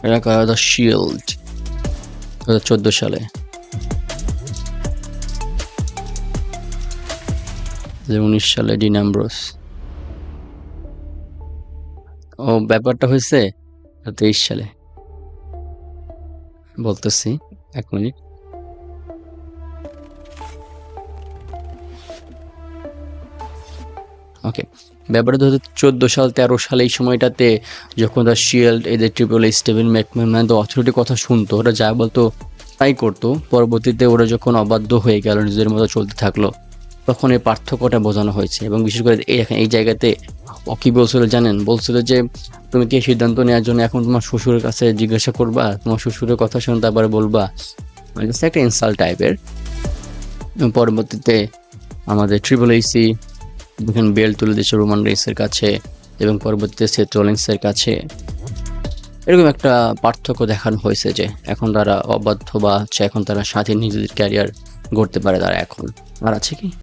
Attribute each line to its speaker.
Speaker 1: The shield 2014 সালে, 2019 সালে dean Ambrose. ও ব্যাপারটা হয়েছে 23 সালে, বলতেছি 1 মিনিট। ওকে, ব্যাপারটা 2014 সাল 13 সালে এই সময়টাতে যখন দ্য শিল্ড এদের ট্রিপল এইচ স্টিভেন ম্যাকম্যান দ্য অথরিটির কথা শুনতো, ওরা যা বলতো তাই করতো। পরবর্তীতে ওরা যখন অবাধ্য হয়ে গেল, নিজেদের মতো চলতে থাকলো, তখন এই পার্থক্যটা বোঝানো হয়েছে। এবং বিশেষ করে এই জায়গাতে ও কি বলছিল জানেন? বলছিল যে তুমি কি সিদ্ধান্ত নেওয়ার জন্য এখন তোমার শ্বশুরের কাছে জিজ্ঞাসা করবা, তোমার শ্বশুরের কথা শুনে তারপরে বলবা, মানে just একটা ইনসাল্ট টাইপের। পরবর্তীতে আমাদের ট্রিপল এইচি যখন বেল তুলে দিয়েছে রোমান রেইন্সের কাছে এবং পরবর্তীতে সেথ রলিন্সের কাছে, এরকম একটা পার্থক্য দেখানো হয়েছে যে এখন তারা অবাধ্য বা এখন তারা স্বাধীন নিজেদের ক্যারিয়ার গড়তে পারে তারা এখন। আর আছে কি?